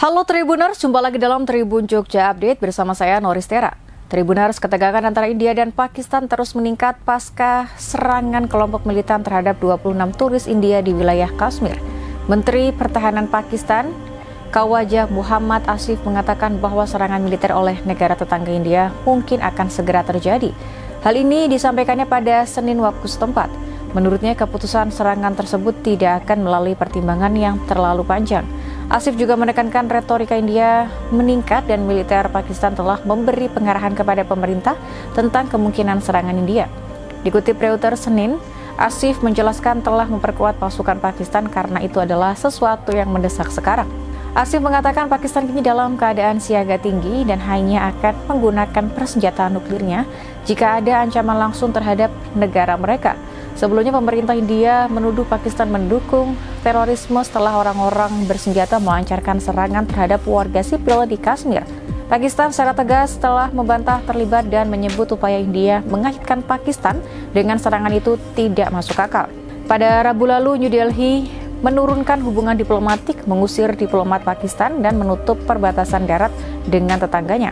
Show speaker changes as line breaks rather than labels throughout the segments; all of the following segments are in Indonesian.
Halo Tribuners, jumpa lagi dalam Tribun Jogja Update bersama saya Noristera. Tribuners, ketegangan antara India dan Pakistan terus meningkat pasca serangan kelompok militan terhadap 26 turis India di wilayah Kashmir. Menteri Pertahanan Pakistan, Khawaja Muhammad Asif mengatakan bahwa serangan militer oleh negara tetangga India mungkin akan segera terjadi. Hal ini disampaikannya pada Senin waktu setempat. Menurutnya keputusan serangan tersebut tidak akan melalui pertimbangan yang terlalu panjang. Asif juga menekankan retorika India meningkat dan militer Pakistan telah memberi pengarahan kepada pemerintah tentang kemungkinan serangan India. Dikutip Reuters Senin, Asif menjelaskan telah memperkuat pasukan Pakistan karena itu adalah sesuatu yang mendesak sekarang. Asif mengatakan Pakistan kini dalam keadaan siaga tinggi dan hanya akan menggunakan persenjataan nuklirnya jika ada ancaman langsung terhadap negara mereka. Sebelumnya pemerintah India menuduh Pakistan mendukung terorisme setelah orang-orang bersenjata melancarkan serangan terhadap warga sipil di Kashmir. Pakistan secara tegas telah membantah terlibat dan menyebut upaya India mengaitkan Pakistan dengan serangan itu tidak masuk akal. Pada Rabu lalu, New Delhi menurunkan hubungan diplomatik, mengusir diplomat Pakistan dan menutup perbatasan darat dengan tetangganya.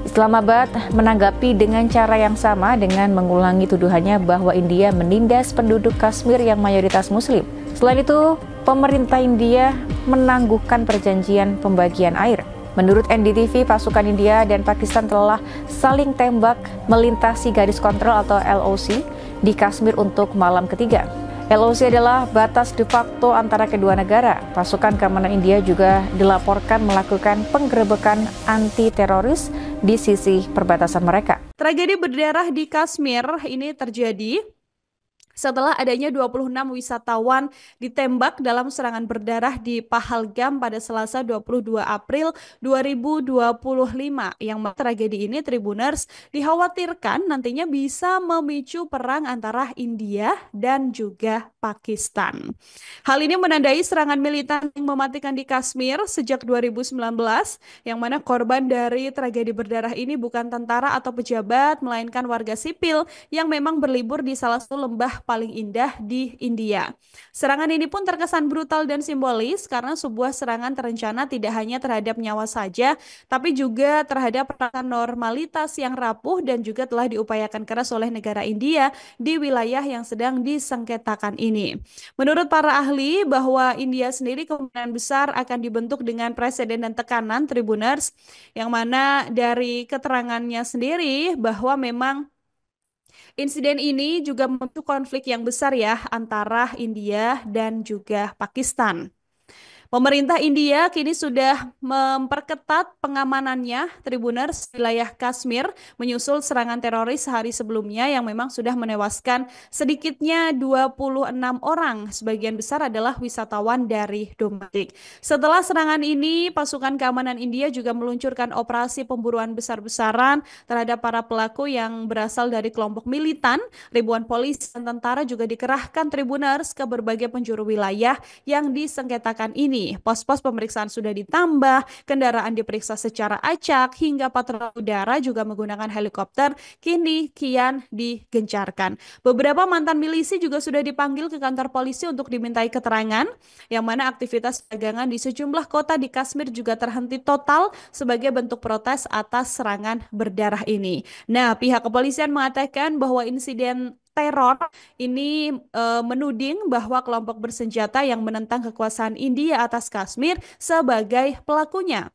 Islamabad menanggapi dengan cara yang sama dengan mengulangi tuduhannya bahwa India menindas penduduk Kashmir yang mayoritas Muslim. Selain itu, pemerintah India menangguhkan perjanjian pembagian air. Menurut NDTV, pasukan India dan Pakistan telah saling tembak melintasi garis kontrol atau LOC di Kashmir untuk malam ketiga. LOC adalah batas de facto antara kedua negara. Pasukan keamanan India juga dilaporkan melakukan penggerebekan anti-teroris di sisi perbatasan mereka.
Tragedi berdarah di Kashmir ini terjadi setelah adanya 26 wisatawan ditembak dalam serangan berdarah di Pahalgam pada Selasa 22 April 2025. Yang tragedi ini, Tribuners, dikhawatirkan nantinya bisa memicu perang antara India dan juga Pakistan. Hal ini menandai serangan militer yang mematikan di Kashmir sejak 2019, yang mana korban dari tragedi berdarah ini bukan tentara atau pejabat, melainkan warga sipil yang memang berlibur di salah satu lembah paling indah di India. Serangan ini pun terkesan brutal dan simbolis karena sebuah serangan terencana tidak hanya terhadap nyawa saja, tapi juga terhadap perasaan normalitas yang rapuh dan juga telah diupayakan keras oleh negara India di wilayah yang sedang disengketakan ini. Menurut para ahli, bahwa India sendiri kemungkinan besar akan dibentuk dengan presiden dan tekanan, Tribuners, yang mana dari keterangannya sendiri bahwa memang insiden ini juga memicu konflik yang besar ya antara India dan juga Pakistan. Pemerintah India kini sudah memperketat pengamanannya, Tribuners, wilayah Kashmir menyusul serangan teroris sehari sebelumnya yang memang sudah menewaskan sedikitnya 26 orang, sebagian besar adalah wisatawan dari domestik. Setelah serangan ini, pasukan keamanan India juga meluncurkan operasi pemburuan besar-besaran terhadap para pelaku yang berasal dari kelompok militan. Ribuan polisi dan tentara juga dikerahkan, Tribuners, ke berbagai penjuru wilayah yang disengketakan ini. Pos-pos pemeriksaan sudah ditambah, kendaraan diperiksa secara acak, hingga patroli udara juga menggunakan helikopter kini kian digencarkan. Beberapa mantan milisi juga sudah dipanggil ke kantor polisi untuk dimintai keterangan, yang mana aktivitas dagangan di sejumlah kota di Kashmir juga terhenti total sebagai bentuk protes atas serangan berdarah ini. Nah, pihak kepolisian mengatakan bahwa insiden teror ini menuding bahwa kelompok bersenjata yang menentang kekuasaan India atas Kashmir sebagai pelakunya.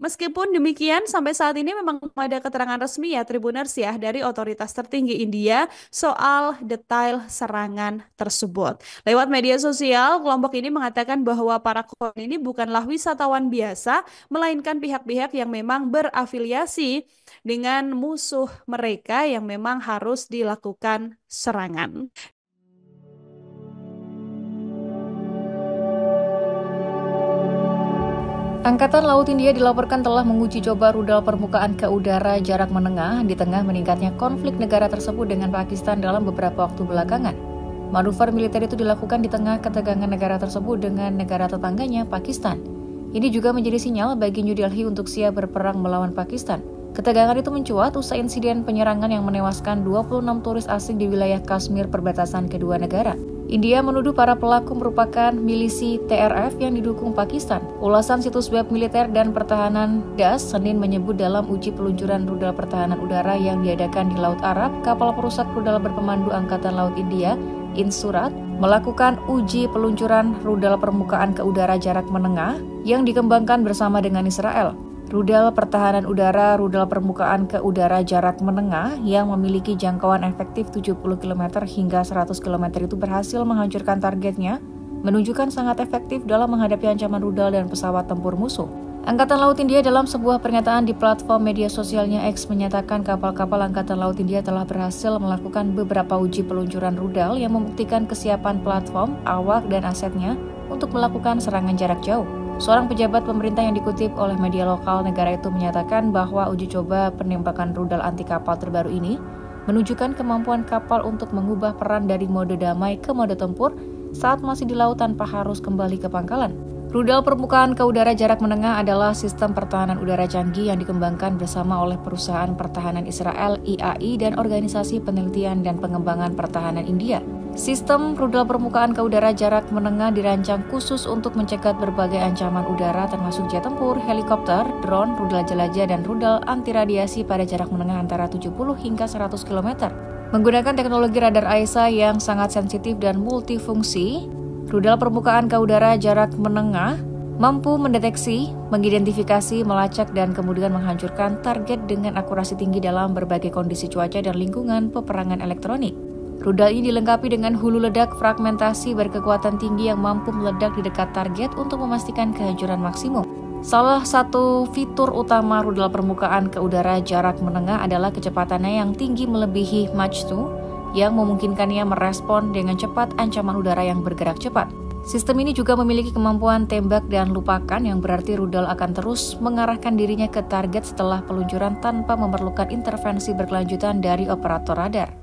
Meskipun demikian, sampai saat ini memang belum ada keterangan resmi ya, Tribuners, ya, dari otoritas tertinggi India soal detail serangan tersebut. Lewat media sosial, kelompok ini mengatakan bahwa para korban ini bukanlah wisatawan biasa, melainkan pihak-pihak yang memang berafiliasi dengan musuh mereka yang memang harus dilakukan serangan.
Angkatan Laut India dilaporkan telah menguji coba rudal permukaan ke udara jarak menengah di tengah meningkatnya konflik negara tersebut dengan Pakistan dalam beberapa waktu belakangan. Manuver militer itu dilakukan di tengah ketegangan negara tersebut dengan negara tetangganya, Pakistan. Ini juga menjadi sinyal bagi New Delhi untuk siap berperang melawan Pakistan. Ketegangan itu mencuat usai insiden penyerangan yang menewaskan 26 turis asing di wilayah Kashmir perbatasan kedua negara. India menuduh para pelaku merupakan milisi TRF yang didukung Pakistan. Ulasan situs web militer dan pertahanan DAS Senin menyebut dalam uji peluncuran rudal pertahanan udara yang diadakan di Laut Arab, kapal perusak rudal berpemandu Angkatan Laut India, Insurat, melakukan uji peluncuran rudal permukaan ke udara jarak menengah yang dikembangkan bersama dengan Israel. Rudal pertahanan udara rudal permukaan ke udara jarak menengah yang memiliki jangkauan efektif 70 km hingga 100 km itu berhasil menghancurkan targetnya, menunjukkan sangat efektif dalam menghadapi ancaman rudal dan pesawat tempur musuh. Angkatan Laut India dalam sebuah pernyataan di platform media sosialnya X menyatakan kapal-kapal Angkatan Laut India telah berhasil melakukan beberapa uji peluncuran rudal yang membuktikan kesiapan platform, awak, dan asetnya untuk melakukan serangan jarak jauh. Seorang pejabat pemerintah yang dikutip oleh media lokal negara itu menyatakan bahwa uji coba penembakan rudal anti kapal terbaru ini menunjukkan kemampuan kapal untuk mengubah peran dari mode damai ke mode tempur saat masih di laut tanpa harus kembali ke pangkalan. Rudal permukaan ke udara jarak menengah adalah sistem pertahanan udara canggih yang dikembangkan bersama oleh perusahaan pertahanan Israel IAI dan Organisasi Penelitian dan Pengembangan Pertahanan India. Sistem rudal permukaan ke udara jarak menengah dirancang khusus untuk mencegat berbagai ancaman udara termasuk jet tempur, helikopter, drone, rudal jelajah, dan rudal anti radiasi pada jarak menengah antara 70 hingga 100 km. Menggunakan teknologi radar AESA yang sangat sensitif dan multifungsi, rudal permukaan ke udara jarak menengah mampu mendeteksi, mengidentifikasi, melacak, dan kemudian menghancurkan target dengan akurasi tinggi dalam berbagai kondisi cuaca dan lingkungan peperangan elektronik. Rudal ini dilengkapi dengan hulu ledak fragmentasi berkekuatan tinggi yang mampu meledak di dekat target untuk memastikan kehancuran maksimum. Salah satu fitur utama rudal permukaan ke udara jarak menengah adalah kecepatannya yang tinggi melebihi Mach 2 yang memungkinkannya merespon dengan cepat ancaman udara yang bergerak cepat. Sistem ini juga memiliki kemampuan tembak dan lupakan yang berarti rudal akan terus mengarahkan dirinya ke target setelah peluncuran tanpa memerlukan intervensi berkelanjutan dari operator radar.